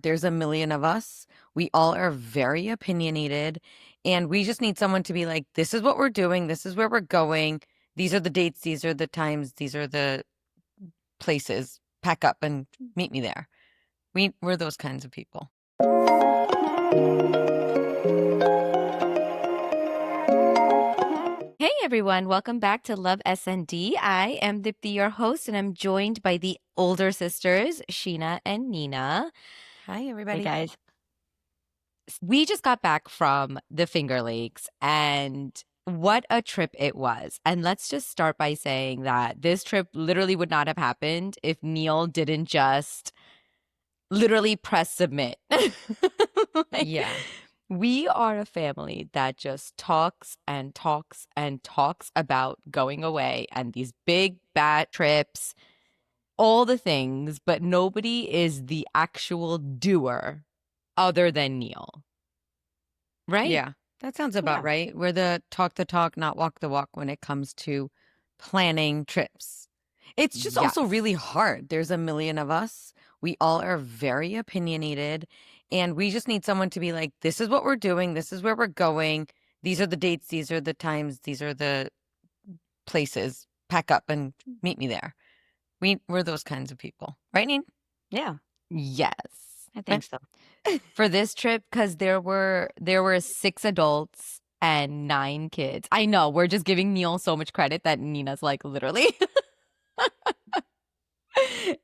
There's a million of us. We all are very opinionated, and we just need someone to be like, this is what we're doing, this is where we're going, these are the dates, these are the times, these are the places. Pack up and meet me there. We're those kinds of people. Hey everyone, welcome back to Love S&D. I am Dipti, your host, and I'm joined by the older sisters, Sheena and Nina. Hi, Hey everybody. guys. We just got back from the Finger Lakes, and what a trip it was. And let's just start by saying that this trip literally would not have happened if Neil didn't just literally press submit. Yeah. We are a family that just talks and talks and talks about going away and these big bad trips, all the things, but nobody is the actual doer other than Neil. Right? Yeah, that sounds about right. We're the talk, not walk the walk when it comes to planning trips. It's just also really hard. There's a million of us. We all are very opinionated, and we just need someone to be like, this is what we're doing, this is where we're going, these are the dates, these are the times, these are the places. Pack up and meet me there. We're those kinds of people. Right, Neen? Yeah, Yes. I think so. For this trip, because there were 6 adults and 9 kids. I know, we're just giving Neil so much credit that Nina's like literally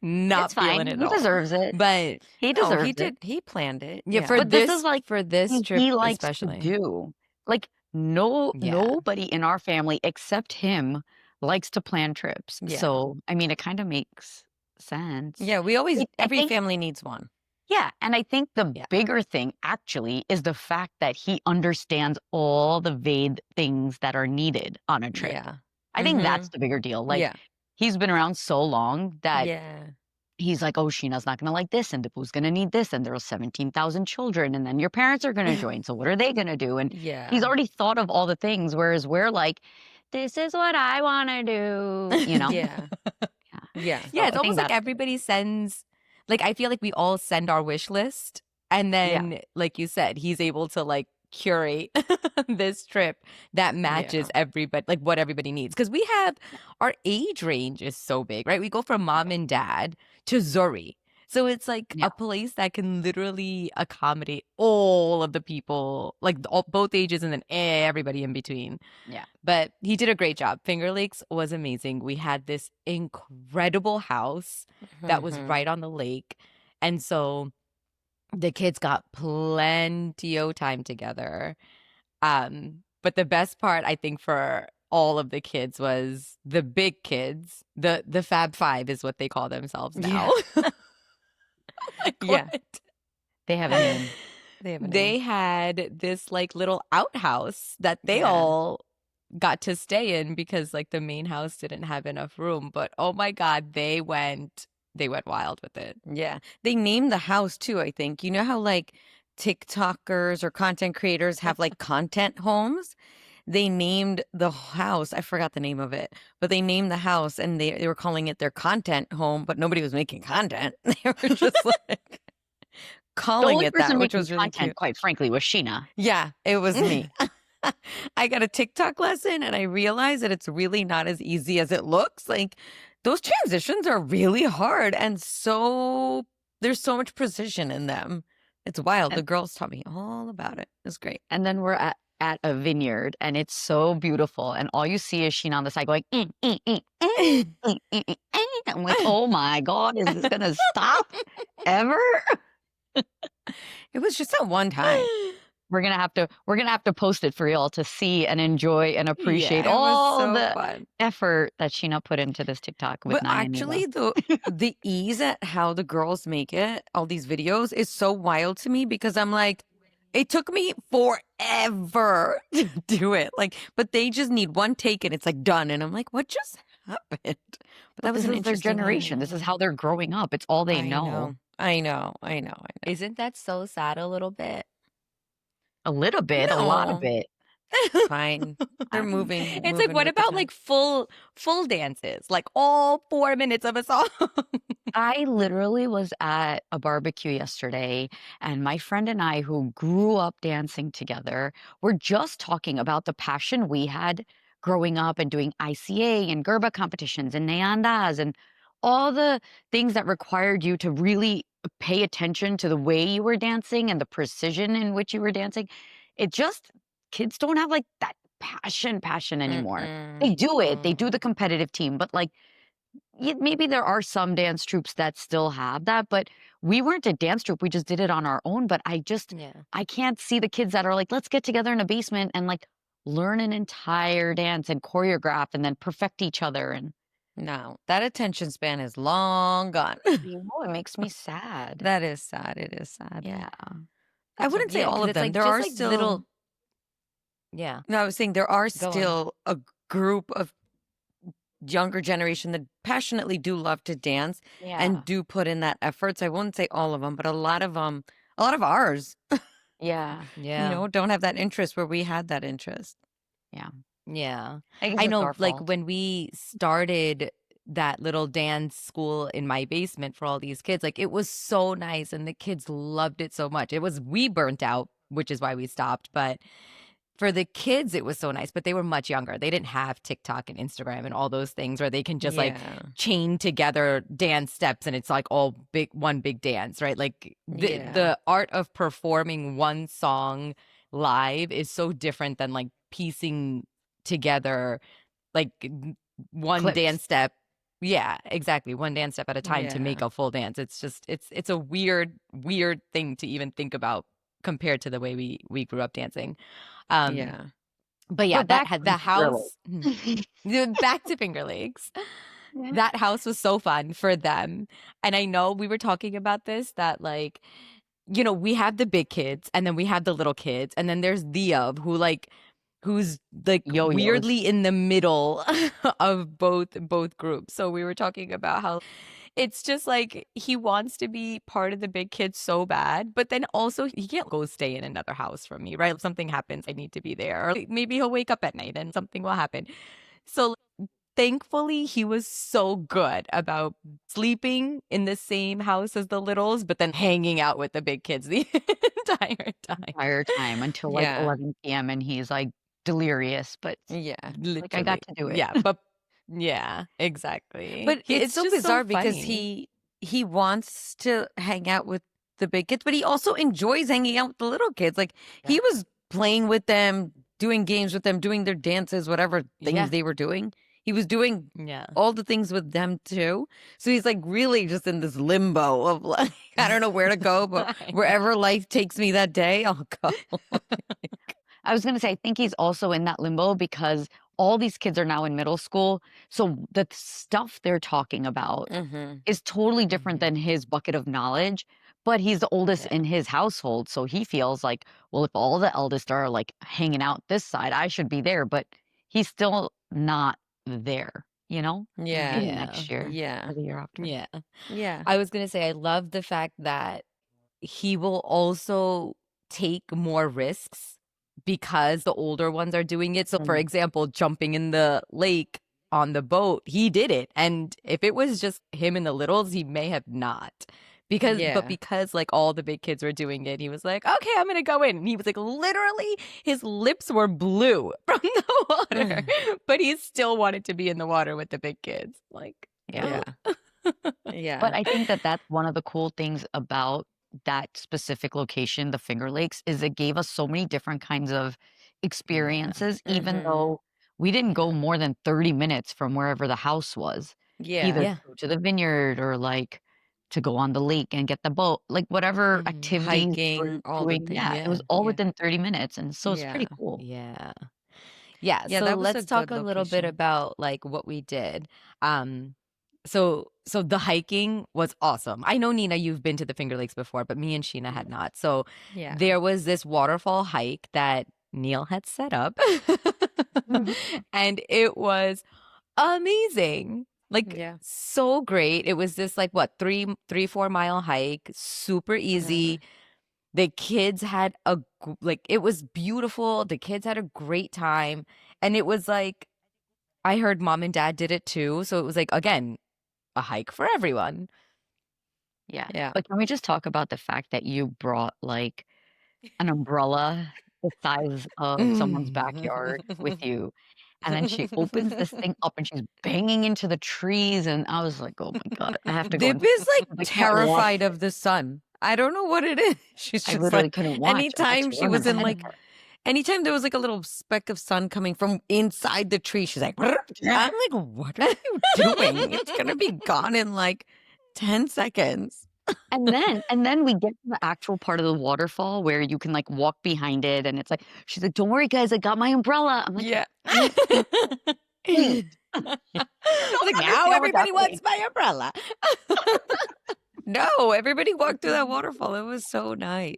not It's fine. feeling it He at all. deserves it. But He No, deserves he it. did. He planned it. yeah, for But this is like for this thing trip he likes especially. to do. Like Yeah. nobody in our family except him likes to plan trips. Yeah. So I mean, it kind of makes sense. Yeah, we always, I every think- family needs one. Yeah, and I think the Yeah. bigger thing actually is the fact that he understands all the vague things that are needed on a trip. Yeah. I think that's the bigger deal. Like Yeah. he's been around so long that Yeah. he's like, oh, Sheena's not going to like this, and Dipu's going to need this, and there's 17,000 children, and then your parents are going to join. So what are they going to do? And Yeah. he's already thought of all the things, whereas we're like, this is what I want to do, you know? Yeah. Yeah. So Yeah, it's I think almost like that's- everybody sends, like, I feel like we all send our wish list, and then, like you said, he's able to like curate this trip that matches everybody, like what everybody needs. Because we have, our age range is so big, right? We go from mom and dad to Zuri. So it's like a place that can literally accommodate all of the people, like both ages and then everybody in between. Yeah. But he did a great job. Finger Lakes was amazing. We had this incredible house that was right on the lake. And so the kids got plenty of time together. But the best part, I think, for all of the kids was the big kids. The Fab Five is what they call themselves now. Like, Yeah. what? They have a name. They had this like little outhouse that they Yeah. all got to stay in because like the main house didn't have enough room. But oh my God, they went wild with it. Yeah. They named the house too, I think. You know how like TikTokers or content creators have like content homes? They named the house, I forgot the name of it, but they named the house and they were calling it their content home, but nobody was making content. They were just like calling it that, which was really content, cute. quite frankly, was Sheena. Yeah, it was me. I got a TikTok lesson and I realized that it's really not as easy as it looks. Like those transitions are really hard and so there's so much precision in them. It's wild. The girls taught me all about it. It's great. And then we're at a vineyard and it's so beautiful. And all you see is Sheena on the side going, I'm like, oh my God, is this going to stop ever? It was just that one time. We're gonna have to post it for y'all to see and enjoy and appreciate Yeah, it was all so the fun. effort that Sheena put into this TikTok with But Naya and actually, Nila. the ease at how the girls make it, all these videos, is so wild to me because I'm like, it took me forever to do it. Like, but they just need one take and it's like done. And I'm like, what just happened? But that was This an is their interesting generation. This is how they're growing up. It's all they know. I know. Isn't that so sad a little bit? A little bit, a lot of No. it. It's fine. They're I'm It's like, moving what with the about time. like full dances? Like all 4 minutes of a song? I literally was at a barbecue yesterday, and my friend and I, who grew up dancing together, were just talking about the passion we had growing up and doing ICA and Gerba competitions and Neandas and all the things that required you to really pay attention to the way you were dancing and the precision in which you were dancing. It just, kids don't have like that passion anymore. Mm-mm. They do it, they do the Mm, competitive team, but like maybe there are some dance troupes that still have that, but we weren't a dance troupe, we just did it on our own, but yeah. I can't see the kids that are like, "Let's get together in a basement and, like, learn an entire dance and choreograph and then perfect each other," and No, that attention span is long gone. you know, it makes me sad. That is sad. It is sad. Yeah. I It's a wouldn't say Yeah, all because of it's them. like There just are like still, little, yeah, no, I was saying there are go on. still a group of younger generation that passionately do love to dance and Yeah. do put in that effort. So I won't say all of them, but a lot of ours, Yeah. Yeah. don't have that interest where we had that interest. Yeah. Yeah. I guess I it's know, our like fault. when we started that little dance school in my basement for all these kids, like it was so nice and the kids loved it so much. We burnt out, which is why we stopped. But for the kids, it was so nice, but they were much younger. They didn't have TikTok and Instagram and all those things where they can just like Yeah. chain together dance steps and it's like all big, one big dance, right? Like Yeah. the art of performing one song live is so different than like piecing together like one Clips. dance step. Yeah, exactly. One dance step at a time to make Yeah. a full dance. It's just it's a weird thing to even think about compared to the way we grew up dancing. Um, Yeah. but yeah, But that back had to the Finger house. Back to Finger Lakes. Yeah. That house was so fun for them. And I know we were talking about this that like, we have the big kids and then we have the little kids and then there's Diab who's like Yo-yos. weirdly in the middle of both groups. So we were talking about how it's just like he wants to be part of the big kids so bad, but then also he can't go stay in another house from me, right? If something happens, I need to be there. Or like, maybe he'll wake up at night and something will happen. So thankfully, he was so good about sleeping in the same house as the littles, but then hanging out with the big kids the entire time. Entire time until, like, Yeah. 11 p.m., and he's, like, delirious, but, Yeah. like, I got Literally. to do it. Yeah, but yeah, exactly. But it's It's so just so bizarre because funny. he wants to hang out with the big kids, but he also enjoys hanging out with the little kids. Like Yeah. he was playing with them, doing games with them, doing their dances, whatever things Yeah. they were doing. He was doing Yeah. all the things with them too. So he's like really just in this limbo of like I don't know where to go, but I know. wherever life takes me that day, I'll go. I was gonna say, I think he's also in that limbo because all these kids are now in middle school, so the stuff they're talking about Hmm. is totally different Mhm. than his bucket of knowledge, but he's the oldest Yeah. in his household, so he feels like, "Well, if all the eldest are, like, hanging out this side, I should be there," but he's still not there, you know? Yeah. Maybe Yeah. next year Yeah. or the year after. Yeah. Yeah. I was gonna say I love the fact that he will also take more risks because the older ones are doing it. So, for Mm, example, jumping in the lake on the boat, he did it. And if it was just him and the littles, he may have not. Yeah. Because like all the big kids were doing it, he was like, okay, I'm gonna go in. And he was like, literally, his lips were blue from the water, but he still wanted to be in the water with the big kids. Like, yeah. go. Yeah. Yeah. But I think that that's one of the cool things about that specific location, the Finger Lakes, is it gave us so many different kinds of Yeah. experiences, even Hmm. though we didn't Yeah. go more than 30 minutes from wherever the house was. Either Yeah. Yeah. to go to the vineyard or, like, to go on the lake and get the boat, like, whatever Hmm. activities we were Hiking, all the doing, things. yeah, it was Yeah. all Yeah. within 30 minutes, and so it's Yeah. pretty cool. Yeah. Yeah, Yeah, so that was a let's talk good a little bit location. about like what we did. Um so the hiking was awesome. I know Nina, you've been to the Finger Lakes before, but me and Sheena had not. So Yeah. there was this waterfall hike that Neil had set up. And it was amazing. Like Yeah. so great. It was this like what, 4 mile hike, super Hmm. easy. The kids had it was beautiful. The kids had a great time. And it was like, I heard mom and dad did it too. So it was like, again, a hike for everyone. Yeah. Yeah. But can we just talk about the fact that you brought like an umbrella the size of someone's backyard with you? And then she opens this thing up and she's banging into the trees. And I was like, oh my God, I have to go. Dib is like I can't watch terrified of it. the sun. I don't know what it is. She's I just literally like, couldn't watch. anytime she was in like, anytime there was like a little speck of sun coming from inside the tree, she's like, "Brr." I'm like, what are you doing? It's going to be gone in like 10 seconds. And then we get to the actual part of the waterfall where you can like walk behind it, and it's like she's like, "Don't worry, guys, I got my umbrella." I'm like, Yeah. "Wait." Like, now everybody wants my umbrella. No, everybody walked through that waterfall. It was so nice.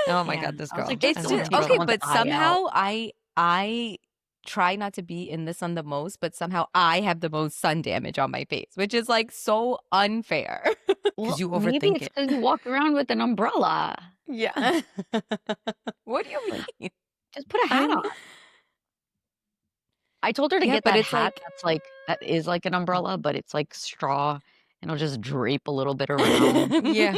Oh my Yeah. God, this I was girl. like, It's I don't just wanna take okay, someone's but eye somehow out. I try not to be in the sun the most, but somehow I have the most sun damage on my face, which is like so unfair. Well, you maybe overthink it's it. because you walk around with an umbrella. Yeah. What do you Like, mean? just put a hat on. I told her to Yeah, get but that it's hat like that's like that is like an umbrella, but it's like straw, and it'll just drape a little bit around. Yeah.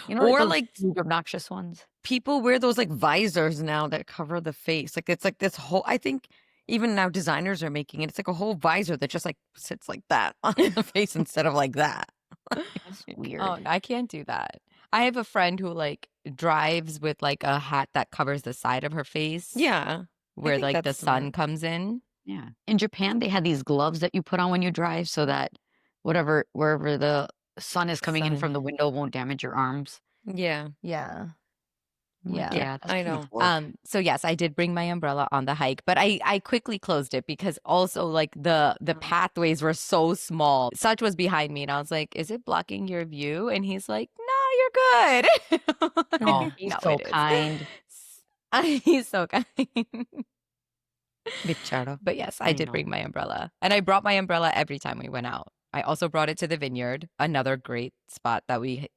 You know, Or those like huge obnoxious ones? people wear those like visors now that cover the face. Like it's like this whole, I think even now designers are making it. It's like a whole visor that just like sits like that on the face instead of like that. That's Oh, weird. I can't do that. I have a friend who like drives with like a hat that covers the side of her face Yeah. where think like the that's sun smart. comes in. Yeah. In Japan, they had these gloves that you put on when you drive so that wherever the sun is coming in Sun. from the window won't damage your arms. Yeah. Yeah. I'm like, Yeah. yeah, that's I too much know. work. So yes, I did bring my umbrella on the hike, but I quickly closed it because also like the pathways were so small. Such was behind me and I was like, "Is it blocking your view?" And he's like, "No, you're good." Oh, he's No, so it is. kind. He's so kind. Bicharo. But yes, I I did know. bring my umbrella. And I brought my umbrella every time we went out. I also brought it to the vineyard, another great spot that we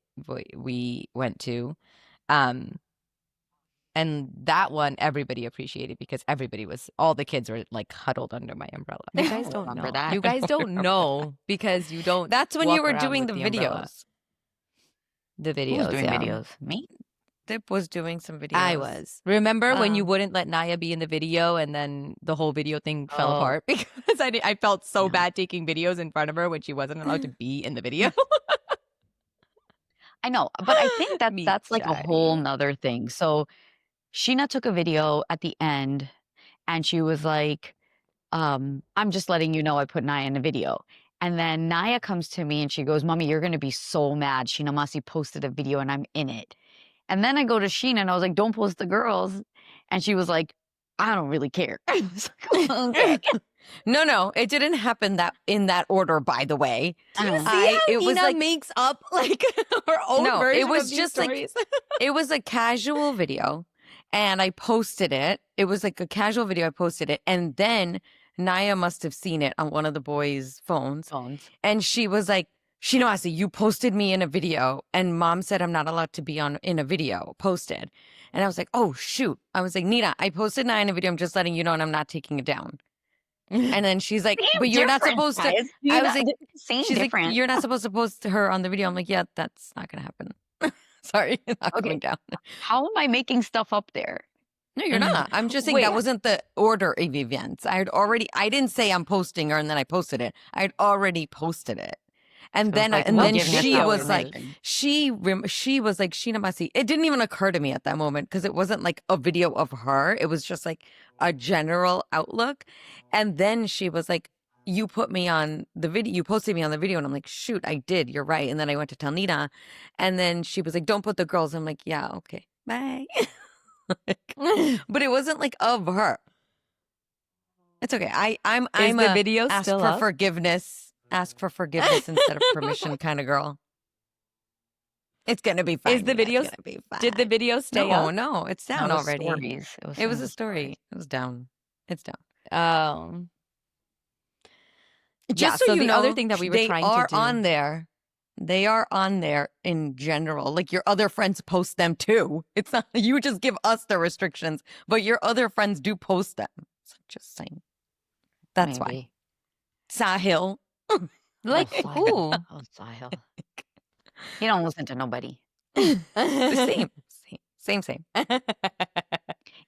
went to. And that one everybody appreciated because all the kids were like huddled under my umbrella. You I guys don't don't remember know. that. You guys don't know because you don't That's when you walk were around doing with the umbrella. videos. The Who was videos, doing yeah. videos? Me? Dip was doing some videos. I was. Remember when you Um, wouldn't let Naya be in the video and then the whole video thing fell Oh, apart because I felt so no. bad taking videos in front of her when she wasn't allowed to be in the video. I know, but I think that Me, that's like a whole Chatty. nother thing. So Sheena took a video at the end and she was like, I'm just letting you know I put Naya in a video. And then Naya comes to me and she goes, Mommy, you're gonna be so mad. Sheena Masi posted a video and I'm in it. And then I go to Sheena and I was like, don't post the girls. And she was like, I don't really care. I was like, okay. no, it didn't happen that in that order, by the way. Do you see I- how it was Nina like makes up like her own No, version it was of these just like stories? it was a casual video and I posted it. It was like a casual video. I posted it. And then Naya must have seen it on one of the boys' phones. And she was like, Shinoasi, you posted me in a video and mom said I'm not allowed to be in a video posted. And I was like, oh, shoot. I was like, Nina, I posted Naya in a video. I'm just letting you know and I'm not taking it down. And then she's like, Same but you're not difference, supposed to. guys. I was like, Same she's like, difference. you're not supposed to post her on the video. I'm like, yeah, that's not going to happen. Sorry, it's not Okay. coming down. How am I making stuff up there? No, you're not. I'm just saying Wait. that wasn't the order of events. I didn't say I'm posting her and then I posted it. I had already posted it. And So then, it's like, and we're then giving us she our was like, permission. she was like, Sheena Masi. It didn't even occur to me at that moment because it wasn't like a video of her. It was just like a general outlook. And then she was like, you put me on the video, you posted me on the video. And I'm like, shoot, I did. You're right. And then I went to tell Nina. And then she was like, don't put the girls. I'm like, yeah, okay, bye. But it wasn't like of her. It's okay. I'm Is the a video ask still for up? forgiveness. Ask for forgiveness instead of permission kind of girl. It's gonna be fine. Is the Nina, video? It's gonna be fine. Did the video stay No, up? no, it's down No, it was already. stories. It was some a story. It was down. It's down. Oh. Just Yeah, so you the know, other thing that we were they trying are to do. on there. They are on there in general. Like your other friends post them too. It's not you just give us the restrictions, but your other friends do post them. So just saying. That's why. Maybe. Sahil. Like who? Oh, Sahil. You don't listen to nobody. The same.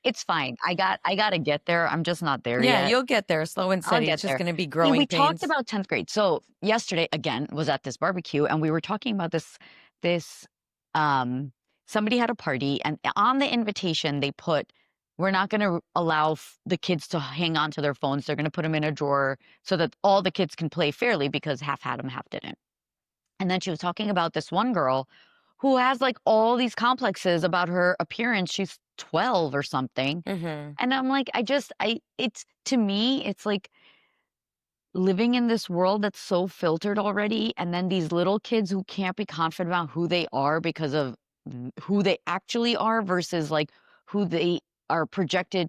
It's fine. I gotta get there. I'm just not there Yeah, yet. you'll get there slow and I'll steady. get It's just there. going to be Yeah, growing we talked pains. about 10th grade. So yesterday again was at this barbecue and we were talking about this um somebody had a party and on the invitation they put we're not going to allow the kids to hang on to their phones. They're going to put them in a drawer so that all the kids can play fairly because half had them, half didn't. And then she was talking about this one girl who has like all these complexes about her appearance. She's 12 or something. Mm-hmm. And I'm like, it's to me, it's like living in this world that's so filtered already. And then these little kids who can't be confident about who they are because of who they actually are versus like who they are projected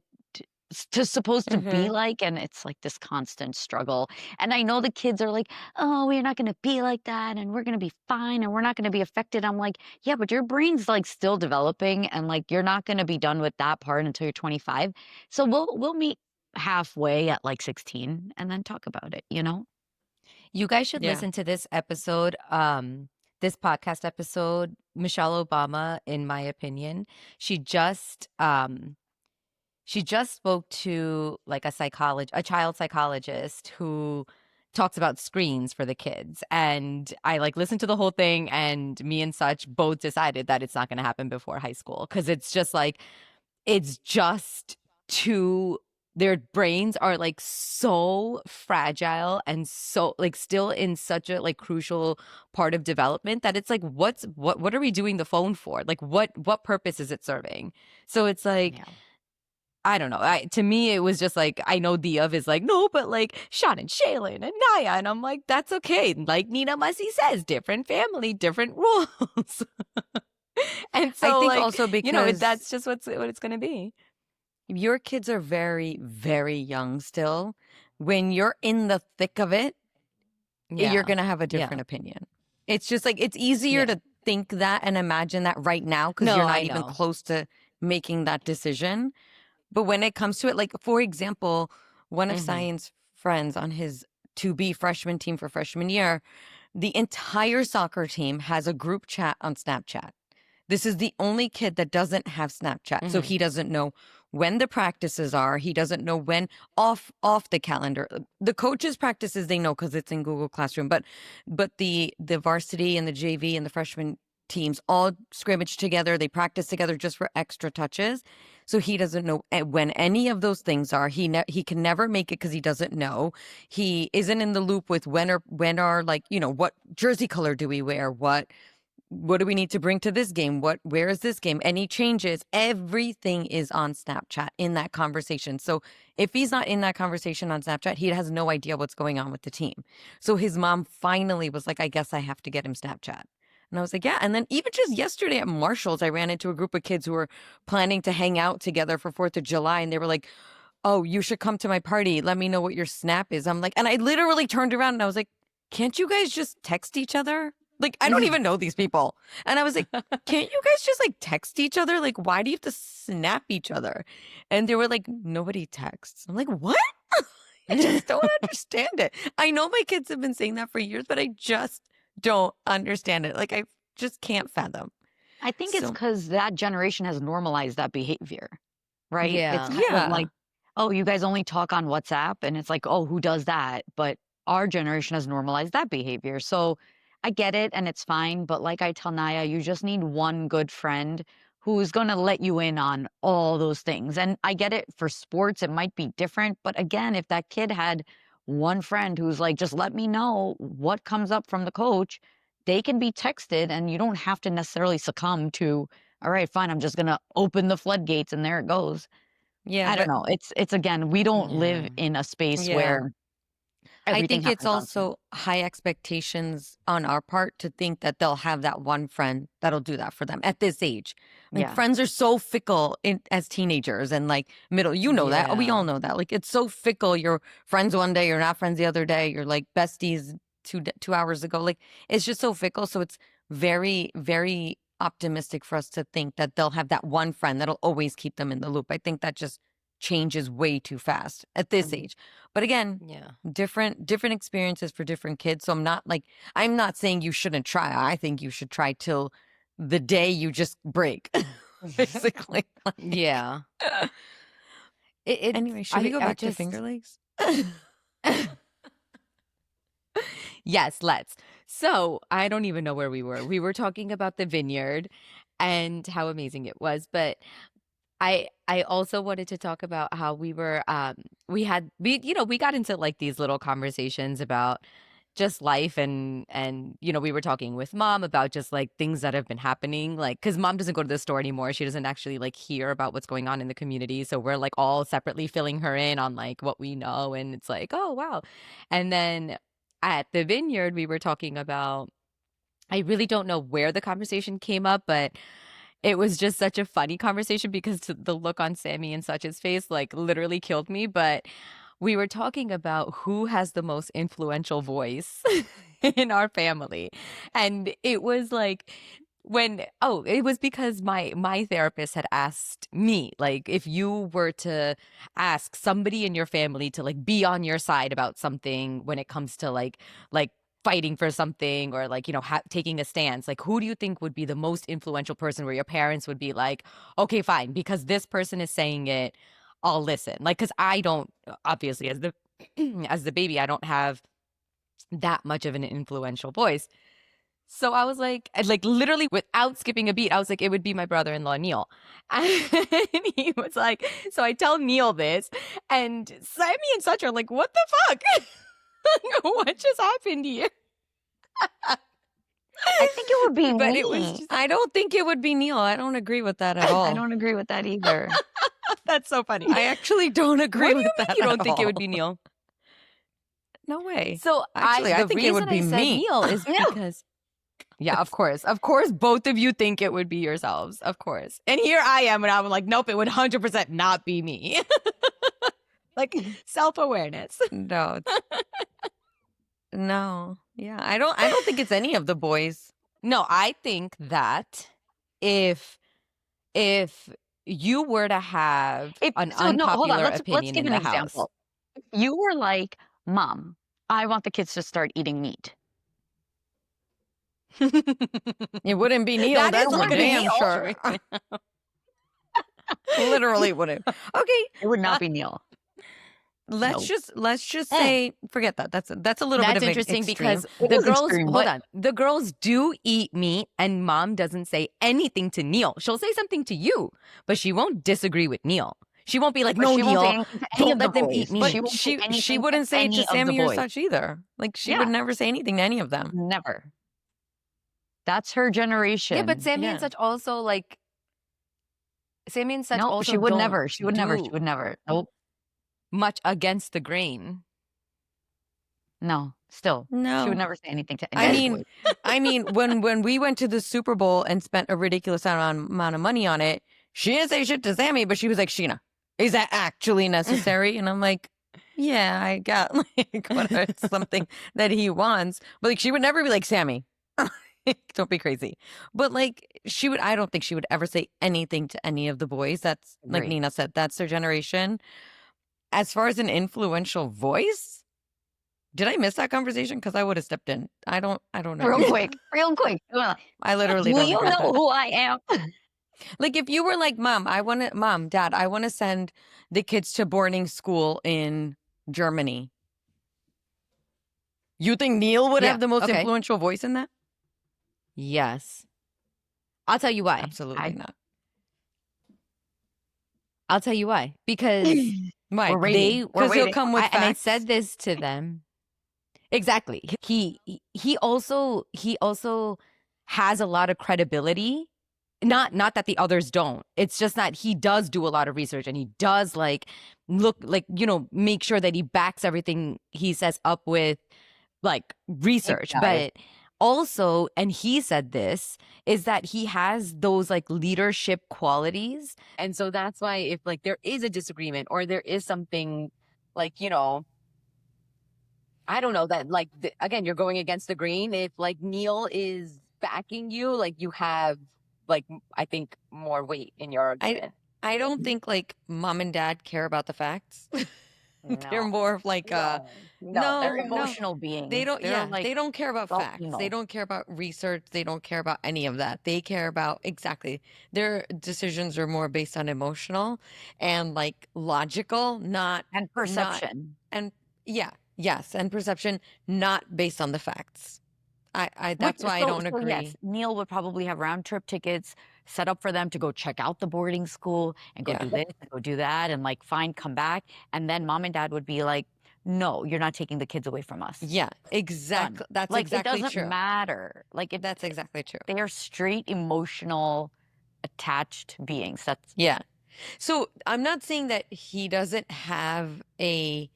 to supposed to be Mm-hmm. like. And it's like this constant struggle. And I know the kids are like, oh, we're not going to be like that. And we're going to be fine. And we're not going to be affected. I'm like, yeah, but your brain's like still developing. And like, you're not going to be done with that part until you're 25. So we'll meet halfway at like 16 and then talk about it, you know? You guys should Yeah. listen to this episode, this podcast episode. Michelle Obama, in my opinion, she just spoke to like a child psychologist who talks about screens for the kids. And I like listened to the whole thing, and me and Such both decided that it's not going to happen before high school because it's just like it's just too their brains are like so fragile and so like still in such a like crucial part of development that it's like what are we doing the phone for? Like what purpose is it serving? So it's like Yeah. I don't know. To me, it was just like I know the of is like no, but like Sean and Shaylin and Naya, and I'm like that's okay. Like Nina Mussy says, different family, different rules. And I so think like also that's because just what it's gonna be. your kids are very, very young still. When you're in the thick of it, you're Yeah, going to have a yeah, different opinion. It's just like it's easier yeah. to think that and imagine that right now because No, you're not I even know. close to making that decision. But when it comes to it, like for example, one of Hmm. Science friends on his to be freshman team for freshman year, the entire soccer team has a group chat on Snapchat. This is the only kid that doesn't have Snapchat. So Hmm. he doesn't know when the practices are. He doesn't know when off the calendar. The coaches' practices they know because it's in Google Classroom. But the varsity and the JV and the freshman teams all scrimmage together. They practice together just for extra touches. So he doesn't know when any of those things are. He can never make it because he doesn't know. He isn't in the loop with when are like what jersey color do we wear? What do we need to bring to this game? Where is this game? Any changes? Everything is on Snapchat in that conversation. So if he's not in that conversation on Snapchat, he has no idea what's going on with the team. So his mom finally was like, I guess I have to get him Snapchat. And I was like, yeah. And then even just yesterday at Marshall's, I ran into a group of kids who were planning to hang out together for 4th of July. And they were like, oh, you should come to my party. Let me know what your snap is. I'm like, and I literally turned around and I was like, can't you guys just text each other? Like, I don't even know these people. And I was like, can't you guys just like text each other? Like, why do you have to snap each other? And they were like, nobody texts. I'm like, what? I just don't understand it. I know my kids have been saying that for years, but I just don't understand it. Like, I just can't fathom. I think it's So, because that generation has normalized that behavior, right? It's Yeah. kind of yeah. like, oh, you guys only talk on WhatsApp, and it's like, oh, who does that? But our generation has normalized that behavior. So I get it, and it's fine. But like I tell Naya, you just need one good friend who's going to let you in on all those things. And I get it for sports, it might be different. But again, if that kid had one friend who's like, just let me know what comes up from the coach, they can be texted and you don't have to necessarily succumb to, all right, fine, I'm just going to open the floodgates and there it goes. Yeah. I don't But know. It's again, we don't live Yeah. in a space yeah. where I everything think it's happens on Snap. also high expectations on our part to think that they'll have that one friend that'll do that for them at this age. Like Yeah. friends are so fickle as teenagers and like middle, that. We Yeah. all know that. Like it's so fickle. You're friends one day, you're not friends the other day. You're like besties two hours ago. Like, it's just so fickle. So it's very, very optimistic for us to think that they'll have that one friend that'll always keep them in the loop. I think that just changes way too fast at this age. But again, Yeah. different experiences for different kids. So I'm not saying you shouldn't try. I think you should try till the day you just break, basically. Yeah. Anyway, should we go back to Finger Lakes? Yes, let's. So I don't even know where we were. We were talking about the vineyard and how amazing it was, but I also wanted to talk about how we were we got into like these little conversations about just life and we were talking with mom about just like things that have been happening, like because mom doesn't go to the store anymore. She doesn't actually like hear about what's going on in the community, so we're like all separately filling her in on like what we know, and it's like, oh wow. And then at the vineyard we were talking about, I really don't know where the conversation came up, but it was just such a funny conversation because the look on Sammy and Such's face like literally killed me. But we were talking about who has the most influential voice in our family. And it was like it was because my therapist had asked me, like, if you were to ask somebody in your family to like be on your side about something when it comes to like fighting for something or like taking a stance, like who do you think would be the most influential person where your parents would be like, okay fine, because this person is saying it, I'll listen. Like, because I don't, obviously, as the as the baby, I don't have that much of an influential voice. So I was like literally without skipping a beat, I was like, it would be my brother-in-law, Neil. And he was like, so I tell Neil this, and Sammy and Such are like, what the fuck? What just happened here? I think it would be But me. it was just, I don't think it would be Neil. I don't agree with that at all. I don't agree with that either. that's so funny. I actually don't agree with that. You don't think it would be Neil? No way. So Actually, I the think it would reason be I said me. Neil is because of course, both of you think it would be yourselves, of course. And here I am, and I'm like, nope, it would 100% not be me. Like self-awareness. No, yeah, I don't think it's any of the boys. No, I think that if you were to have an unpopular let's opinion give in an the house. example. If you were like, Mom, I want the kids to start eating meat. It wouldn't be Neil. That That's is for not damn Neil. sure. Literally wouldn't. Okay, It would not be Neil. let's just say forget that. That's a little bit That's of interesting extreme. because It the is girls extreme, hold but- on. The girls do eat meat, and Mom doesn't say anything to Neil. She'll say something to you, but she won't disagree with Neil. She won't be like, But no, she won't say Neil, anything to any don't of the let them boys. eat meat. But But won't say anything she to wouldn't say it any to of the Sammy or boys. such either. Like she Yeah. would never say anything to any of them. Never. That's her generation. Yeah, but Sammy and Yeah. Such also like Sammy and Such no, also she would don't never. She would never. She do would never. Nope. much against the grain. No. Still, she No. would never say anything to I any of the mean, boys. when we went to the Super Bowl and spent a ridiculous amount of money on it, she didn't say shit to Sammy, but she was like, Sheena, is that actually necessary? And I'm like, yeah, I got like whatever, it's something that he wants. But like she would never be like, Sammy, don't be crazy. But like I don't think she would ever say anything to any of the boys. That's like Agree. Nina said, that's their generation. As far as an influential voice, did I miss that conversation? Because I would have stepped in. I don't know. Real quick. I literally Do don't you agree with know that. who I am? Like if you were like, Mom, Dad, I want to send the kids to boarding school in Germany. You think Neil would Yeah, have the most okay. influential voice in that? Yes. I'll tell you why. Absolutely not. I'll tell you why. Because Why? We're waiting. Because he'll come with facts. and I said this to them. Exactly. He also has a lot of credibility. Not that the others don't. It's just that he does do a lot of research, and he does like look like, make sure that he backs everything he says up with like research. Exactly. But also, and he said this, is that he has those like leadership qualities. And so that's why if like there is a disagreement or there is something like, I don't know that like again, you're going against the grain. If like Neil is backing you, like you have like I think more weight in your I argument. I don't think like mom and dad care about the facts. They're No, more of like No, they're no, no. emotional They beings. don't, They're yeah, like they don't care about all facts. They emo. don't care about research. They don't care about any of that. They care about exactly their decisions are more based on emotional and like logical, And not, perception. and yeah, yes, and perception, not based on the facts. Which That's why I so don't so yes, agree. Neil would probably have round trip tickets set up for them to go check out the boarding school and go Yeah. do this and go do that and like fine, come back. And then mom and dad would be like, no, you're not taking the kids away from us. Yeah, Done. exactly. That's Like it exactly doesn't true. matter. Like if That's exactly true. they are straight emotional attached beings. That's Yeah. So I'm not saying that he doesn't have a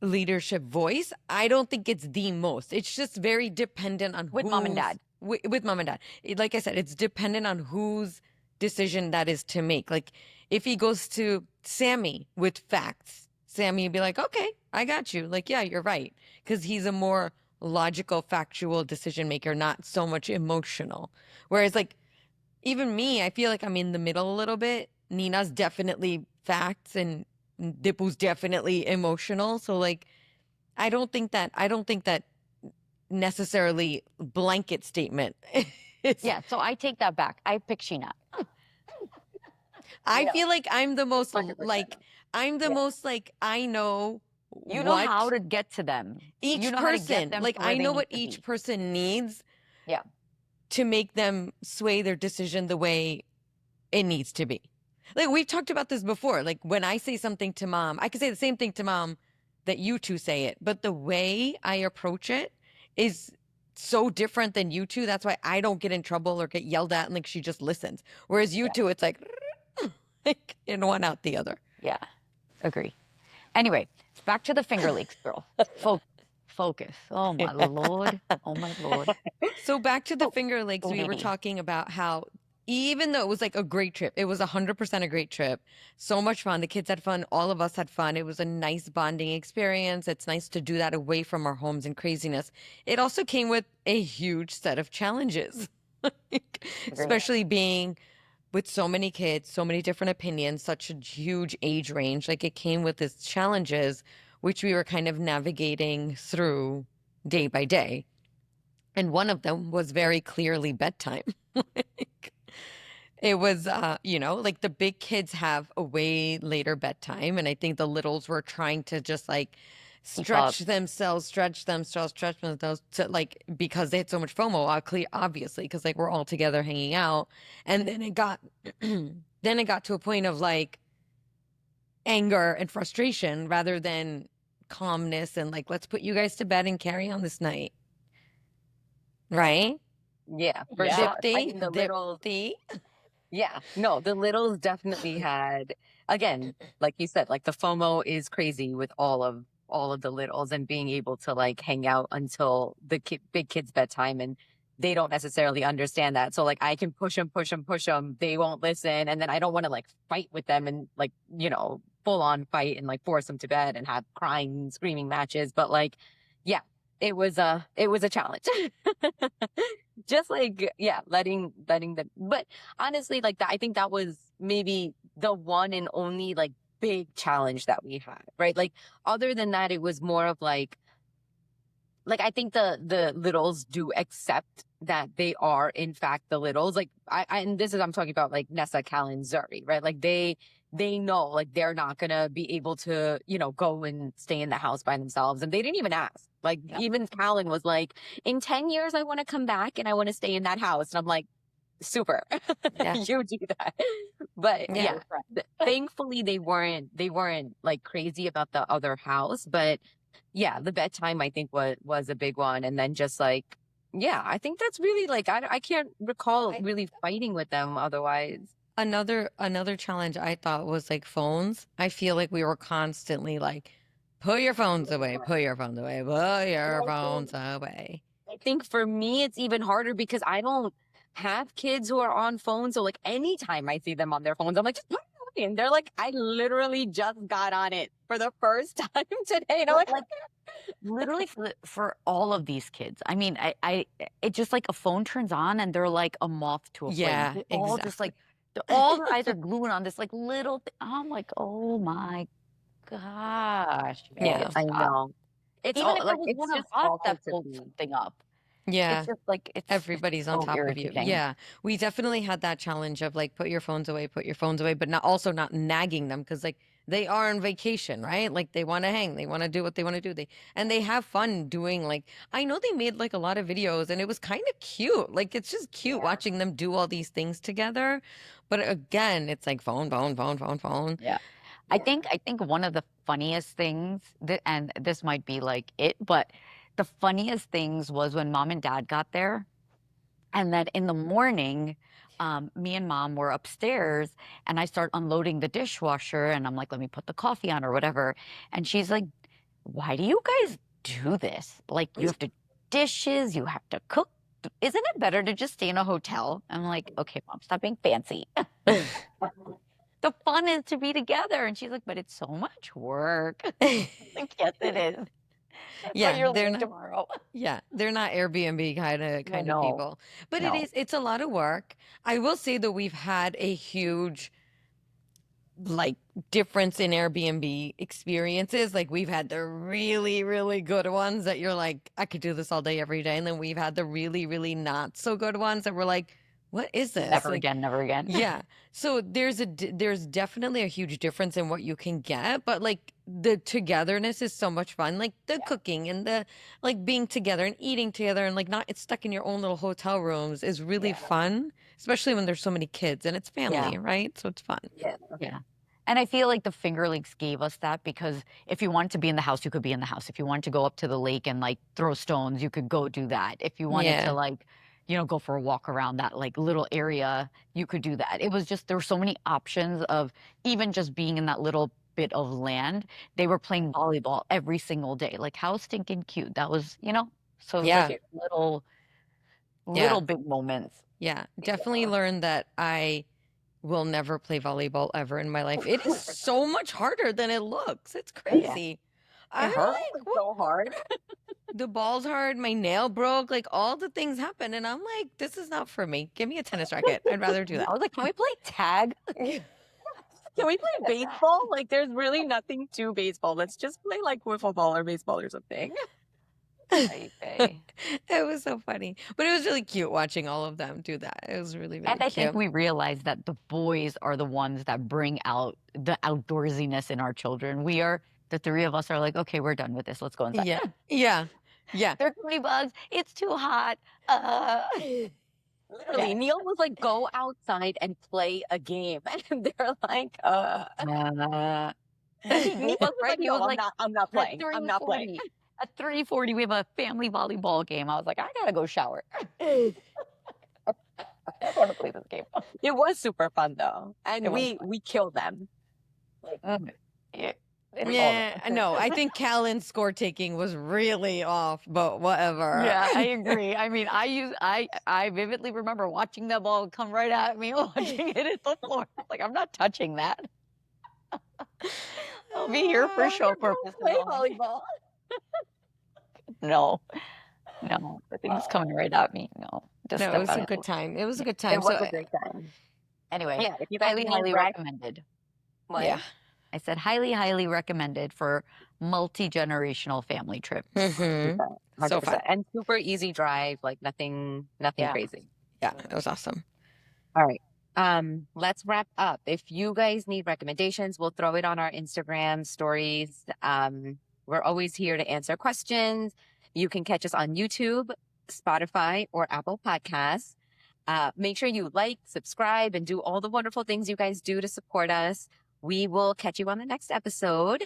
leadership voice. I don't think it's the most. It's just very dependent on with mom and who's dad. with mom and dad. Like I said, it's dependent on whose decision that is to make. Like if he goes to Sammy with facts, Sammy would be like, "Okay, I got you." Like, "Yeah, you're right," because he's a more logical, factual decision maker, not so much emotional. Whereas like even me, I feel like I'm in the middle a little bit. Nina's definitely facts and Dipu's definitely emotional. So like I don't think that necessarily blanket statement is Yeah, so I take that back. I pick Sheena. I Yeah, feel like I'm the most 100%. like I'm the Yeah. most like I know You know how what to get to them. You each know how to get person, them like to where I they know need what to each be. person needs Yeah. to make them sway their decision the way it needs to be. Like we've talked about this before. Like when I say something to mom, I can say the same thing to mom that you two say it, but the way I approach it is so different than you two. That's why I don't get in trouble or get yelled at and like she just listens. Whereas you Yeah. two, it's like in one out the other. Yeah. Agree. Anyway, back to the Finger Lakes girl. Focus. Oh my lord. Oh my lord. So back to the Oh. Finger Lakes, we were talking about how even though it was like a great trip, it was 100% a great trip. So much fun. The kids had fun. All of us had fun. It was a nice bonding experience. It's nice to do that away from our homes and craziness. It also came with a huge set of challenges, Agree. especially being with so many kids, so many different opinions, such a huge age range. Like it came with its challenges, which we were kind of navigating through day by day. And one of them was very clearly bedtime. Like, it was, like the big kids have a way later bedtime. And I think the littles were trying to just like Keep up. stretch themselves to like, because they had so much FOMO, obviously, because like we're all together hanging out. And then then it got to a point of like anger and frustration rather than calmness and like, let's put you guys to bed and carry on this night. Right? Yeah, for Yeah. sure. I Dipti, mean, the littles, Dipti. yeah, no, the littles definitely had, again, like you said, like the FOMO is crazy with all of the littles and being able to like hang out until the big kids' bedtime and they don't necessarily understand that. So like I can push them, push them, push them. They won't listen, and then I don't want to like fight with them and like full on fight and like force them to bed and have crying and screaming matches. But like, yeah, it was a challenge. Just like yeah, letting them. But honestly, like that, I think that was maybe the one and only like big challenge that we had, right? Like other than that, it was more of like I think the littles do accept that they are in fact the littles. Like and this is I'm talking about like Nessa, Cal, and Zuri, right? Like they know like they're not gonna be able to go and stay in the house by themselves, and they didn't even ask. Like Yeah. even Callan was like, in 10 years I want to come back and I want to stay in that house, and I'm like, super, Yeah. you do that. But Yeah. yeah, thankfully they weren't like crazy about the other house, but yeah, the bedtime I think was a big one. And then just like, yeah, I think that's really like, I can't recall really fighting with them otherwise. Another challenge I thought was like phones. I feel like we were constantly like, put your phones away, put your phones away, put your phones away. I think for me, it's even harder because I don't have kids who are on phones. So like anytime I see them on their phones, I'm like, just put it away. And they're like, I literally just got on it for the first time today. And I'm like, literally for all of these kids. I mean, it just like a phone turns on and they're like a moth to a flame. Yeah, They all just exactly. like, all their eyes are glued on this like little I'm like, oh my gosh, make Yeah. it I stop. know. It's Even all if it like was it's one of just us awful that to pulled see. something up, it's Yeah. just like it's Everybody's on so top of you. irritating. Yeah. We definitely had that challenge of like put your phones away, but not also not nagging them because like they are on vacation, right? Like they want to hang, they want to do what they want to do. They have fun doing like I know they made like a lot of videos and it was kind of cute. Like it's just cute Yeah. watching them do all these things together. But again, it's like phone, phone, phone, phone, phone. Yeah. Yeah. I think one of the funniest things that, and this might be like it, but the funniest things was when mom and dad got there. And then in the morning, me and mom were upstairs and I start unloading the dishwasher and I'm like, let me put the coffee on or whatever. And she's like, why do you guys do this? Like, you have to dishes, you have to cook. Isn't it better to just stay in a hotel? I'm like, okay, mom, stop being fancy. The fun is to be together. And she's like, but it's so much work. Like, yes, it is. That's why Yeah, you're they're leaving not. tomorrow. Yeah, they're not Airbnb No, kind of no, people. But no. it's a lot of work. I will say that we've had a huge like difference in Airbnb experiences. Like we've had the really, really good ones that you're like, I could do this all day, every day. And then we've had the really, really not so good ones that we're like, what is this? Never Like, again, never again. yeah. So there's definitely a huge difference in what you can get, but like the togetherness is so much fun. Like the cooking and the like being together and eating together and like not it's stuck in your own little hotel rooms is really fun, especially when there's so many kids and it's Yeah. family, right? So it's fun. Yeah. Yeah. And I feel like the Finger Lakes gave us that because if you wanted to be in the house, you could be in the house. If you wanted to go up to the lake and like throw stones, you could go do that. If you wanted to Yeah. like, go for a walk around that like little area, you could do that. It was just there were so many options of even just being in that little bit of land. They were playing volleyball every single day. Like how stinking cute. That was, so it was Yeah. like little Yeah. big moments. Yeah. Definitely learned that I will never play volleyball ever in my life. It is so much harder than it looks. It's crazy. I'm It hurt. like, what? So hard. The ball's hard, my nail broke, like all the things happened. And I'm like, this is not for me. Give me a tennis racket. I'd rather do I was like, can we play tag? that. Can we play baseball? Like, there's really nothing to baseball. Let's just play like wiffle ball or baseball or something. Ay. It was so funny. But it was really cute watching all of them do that. It was really, really And I think cute. we realize that the boys are the ones that bring out the outdoorsiness in our children. The three of us are like, okay, we're done with this. Let's go inside. Yeah. Yeah. Yeah. There are too many bugs. It's too hot. Literally, Neil was like, go outside and play a game. And they're like, He was right. He was like, I'm not playing. I'm not playing. At 3:40, we have a family volleyball game. I was like, I gotta go shower. I want to play this game. It was super fun though. And It was we killed them. Yeah. Yeah, no, I think Callan's score taking was really off, but whatever. Yeah, I agree. I mean, I vividly remember watching that ball come right at me, watching it hit the floor. Like, I'm not touching that. I'll be here for show purposes. Play volleyball. No, the thing's coming right at me. No, just No, step it was out a of good it. time. It was a good time. It was So, a great time. Anyway, Yeah, if you guys highly recommended. yeah. I said highly recommended for multi-generational family trips. Mm-hmm. So 100%. fun. And super easy drive, like nothing Yeah. crazy. Yeah, it was awesome. All right. Let's wrap up. If you guys need recommendations, we'll throw it on our Instagram stories. We're always here to answer questions. You can catch us on YouTube, Spotify, or Apple Podcasts. Make sure you like, subscribe, and do all the wonderful things you guys do to support us. We will catch you on the next episode.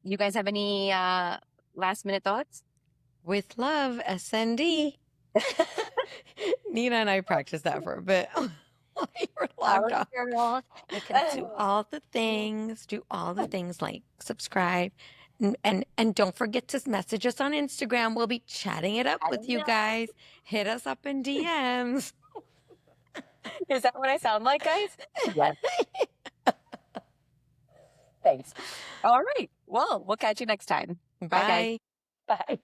You guys have any last minute thoughts? With love, SND. Nina and I practiced that for a bit. While you were logged off. Girls, You can do all the things like subscribe. And don't forget to message us on Instagram. We'll be chatting it up with you guys. Hit us up in DMs. Is that what I sound like, guys? Yes. Thanks. All right. Well, we'll catch you next time. Bye, guys. Bye. Bye.